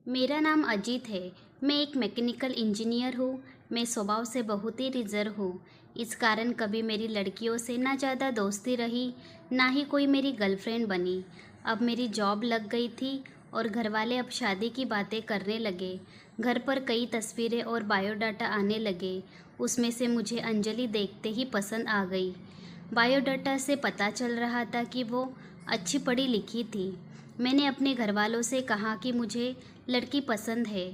मेरा नाम अजीत है। मैं एक मैकेनिकल इंजीनियर हूँ। मैं स्वभाव से बहुत ही रिजर्व हूँ। इस कारण कभी मेरी लड़कियों से ना ज़्यादा दोस्ती रही, ना ही कोई मेरी गर्लफ्रेंड बनी। अब मेरी जॉब लग गई थी और घरवाले अब शादी की बातें करने लगे। घर पर कई तस्वीरें और बायोडाटा आने लगे। उसमें से मुझे अंजलि देखते ही पसंद आ गई। बायोडाटा से पता चल रहा था कि वो अच्छी पढ़ी लिखी थी। मैंने अपने घरवालों से कहा कि मुझे लड़की पसंद है।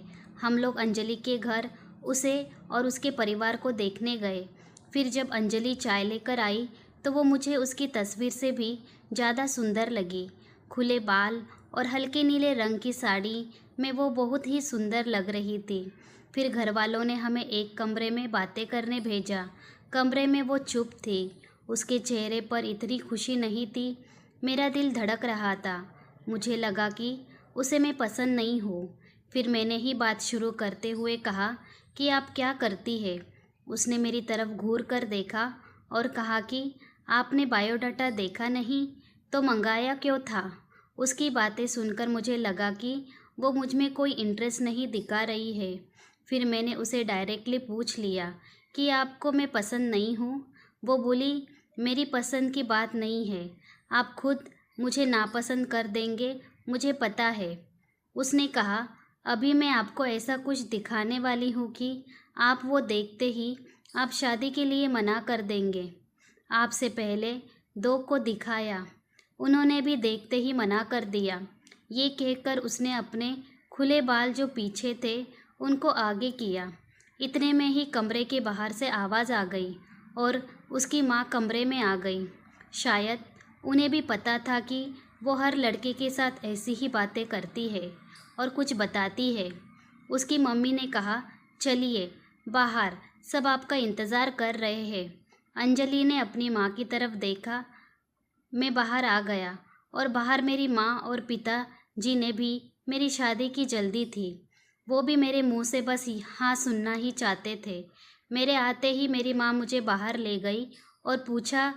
हम लोग अंजलि के घर उसे और उसके परिवार को देखने गए। फिर जब अंजलि चाय लेकर आई तो वो मुझे उसकी तस्वीर से भी ज़्यादा सुंदर लगी। खुले बाल और हल्के नीले रंग की साड़ी में वो बहुत ही सुंदर लग रही थी। फिर घरवालों ने हमें एक कमरे में बातें करने भेजा। कमरे में वो चुप थी। उसके चेहरे पर इतनी खुशी नहीं थी। मेरा दिल धड़क रहा था। मुझे लगा कि उसे मैं पसंद नहीं हूँ। फिर मैंने ही बात शुरू करते हुए कहा कि आप क्या करती है। उसने मेरी तरफ घूर कर देखा और कहा कि आपने बायोडाटा देखा नहीं तो मंगाया क्यों था। उसकी बातें सुनकर मुझे लगा कि वो मुझ में कोई इंटरेस्ट नहीं दिखा रही है। फिर मैंने उसे डायरेक्टली पूछ लिया कि आपको मैं पसंद नहीं हूँ। वो बोली, मेरी पसंद की बात नहीं है, आप खुद मुझे नापसंद कर देंगे, मुझे पता है। उसने कहा, अभी मैं आपको ऐसा कुछ दिखाने वाली हूँ कि आप वो देखते ही आप शादी के लिए मना कर देंगे। आपसे पहले दो को दिखाया, उन्होंने भी देखते ही मना कर दिया। ये कहकर उसने अपने खुले बाल जो पीछे थे उनको आगे किया। इतने में ही कमरे के बाहर से आवाज़ आ गई और उसकी माँ कमरे में आ गई। शायद उन्हें भी पता था कि वो हर लड़के के साथ ऐसी ही बातें करती है और कुछ बताती है। उसकी मम्मी ने कहा, चलिए बाहर, सब आपका इंतज़ार कर रहे हैं। अंजलि ने अपनी माँ की तरफ देखा। मैं बाहर आ गया और बाहर मेरी माँ और पिता जी ने भी मेरी शादी की जल्दी थी। वो भी मेरे मुंह से बस हाँ सुनना ही चाहते थे। मेरे आते ही मेरी माँ मुझे बाहर ले गई और पूछा,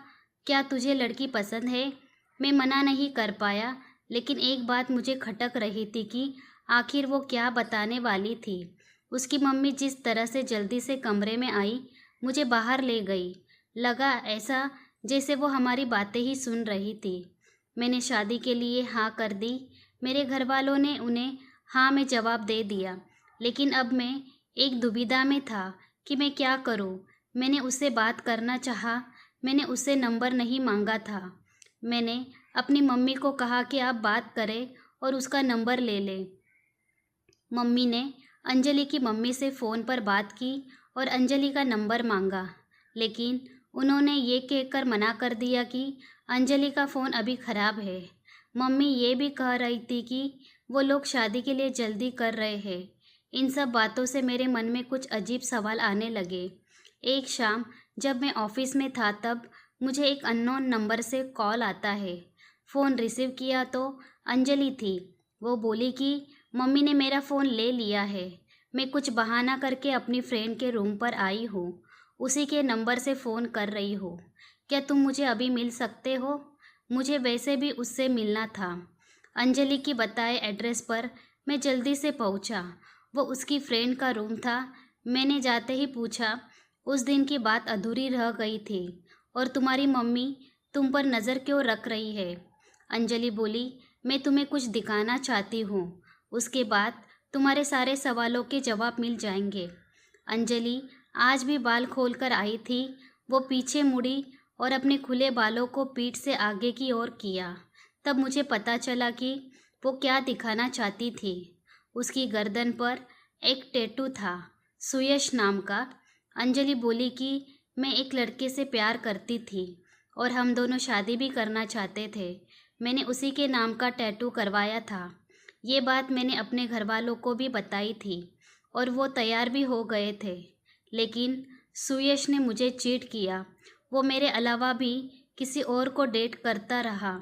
क्या तुझे लड़की पसंद है। मैं मना नहीं कर पाया, लेकिन एक बात मुझे खटक रही थी कि आखिर वो क्या बताने वाली थी। उसकी मम्मी जिस तरह से जल्दी से कमरे में आई, मुझे बाहर ले गई। लगा ऐसा जैसे वो हमारी बातें ही सुन रही थी। मैंने शादी के लिए हाँ कर दी। मेरे घर वालों ने उन्हें हाँ में जवाब दे दिया, लेकिन अब मैं एक दुविधा में था कि मैं क्या करूं। मैंने उससे बात करना चाहा। मैंने उससे नंबर नहीं मांगा था। मैंने अपनी मम्मी को कहा कि आप बात करें और उसका नंबर ले लें। मम्मी ने अंजलि की मम्मी से फ़ोन पर बात की और अंजलि का नंबर मांगा, लेकिन उन्होंने ये कहकर मना कर दिया कि अंजलि का फ़ोन अभी ख़राब है। मम्मी ये भी कह रही थी कि वो लोग शादी के लिए जल्दी कर रहे हैं। इन सब बातों से मेरे मन में कुछ अजीब सवाल आने लगे। एक शाम जब मैं ऑफिस में था तब मुझे एक अननोन नंबर से कॉल आता है। फ़ोन रिसीव किया तो अंजलि थी। वो बोली कि मम्मी ने मेरा फ़ोन ले लिया है। मैं कुछ बहाना करके अपनी फ्रेंड के रूम पर आई हूँ। उसी के नंबर से फ़ोन कर रही हूँ। क्या तुम मुझे अभी मिल सकते हो? मुझे वैसे भी उससे मिलना था। अंजलि की बताए एड्रेस पर मैं जल्दी से पहुँचा। वो उसकी फ्रेंड का रूम था। मैंने जाते ही पूछा, उस दिन की बात अधूरी रह गई थी और तुम्हारी मम्मी तुम पर नज़र क्यों रख रही है? अंजलि बोली, मैं तुम्हें कुछ दिखाना चाहती हूँ। उसके बाद तुम्हारे सारे सवालों के जवाब मिल जाएंगे। अंजलि आज भी बाल खोलकर आई थी। वो पीछे मुड़ी और अपने खुले बालों को पीठ से आगे की ओर किया। तब मुझे पता चला कि वो क्या दिखाना चाहती थी। उसकी गर्दन पर एक टैटू था, सुयश नाम का। अंजलि बोली कि मैं एक लड़के से प्यार करती थी और हम दोनों शादी भी करना चाहते थे। मैंने उसी के नाम का टैटू करवाया था। ये बात मैंने अपने घर वालों को भी बताई थी और वो तैयार भी हो गए थे। लेकिन सुयश ने मुझे चीट किया। वो मेरे अलावा भी किसी और को डेट करता रहा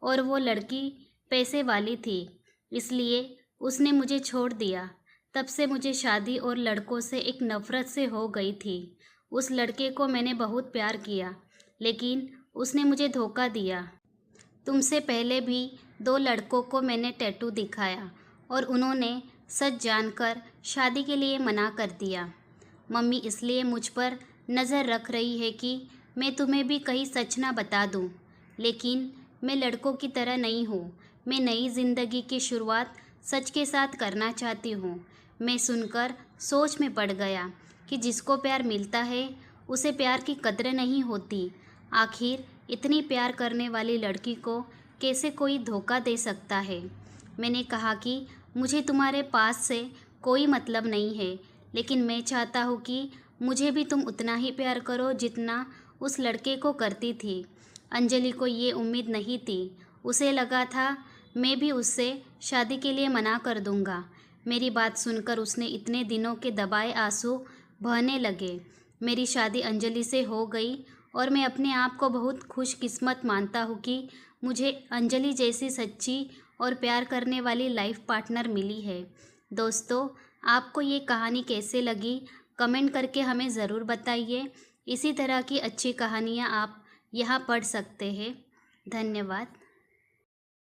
और वो लड़की पैसे वाली थी, इसलिए उसने मुझे छोड़ दिया। तब से मुझे शादी और लड़कों से एक नफ़रत से हो गई थी। उस लड़के को मैंने बहुत प्यार किया, लेकिन उसने मुझे धोखा दिया। तुमसे पहले भी दो लड़कों को मैंने टैटू दिखाया और उन्होंने सच जानकर शादी के लिए मना कर दिया। मम्मी इसलिए मुझ पर नज़र रख रही है कि मैं तुम्हें भी कहीं सच ना बता दूं। लेकिन मैं लड़कों की तरह नहीं हूँ। मैं नई ज़िंदगी की शुरुआत सच के साथ करना चाहती हूँ। मैं सुनकर सोच में पड़ गया कि जिसको प्यार मिलता है उसे प्यार की कद्र नहीं होती। आखिर इतनी प्यार करने वाली लड़की को कैसे कोई धोखा दे सकता है। मैंने कहा कि मुझे तुम्हारे पास से कोई मतलब नहीं है, लेकिन मैं चाहता हूँ कि मुझे भी तुम उतना ही प्यार करो जितना उस लड़के को करती थी। अंजलि को ये उम्मीद नहीं थी। उसे लगा था मैं भी उससे शादी के लिए मना कर दूंगा। मेरी बात सुनकर उसने इतने दिनों के दबाए आंसू बहने लगे। मेरी शादी अंजलि से हो गई और मैं अपने आप को बहुत खुशकिस्मत मानता हूँ कि मुझे अंजलि जैसी सच्ची और प्यार करने वाली लाइफ पार्टनर मिली है। दोस्तों, आपको ये कहानी कैसे लगी कमेंट करके हमें ज़रूर बताइए। इसी तरह की अच्छी कहानियाँ आप यहाँ पढ़ सकते हैं। धन्यवाद।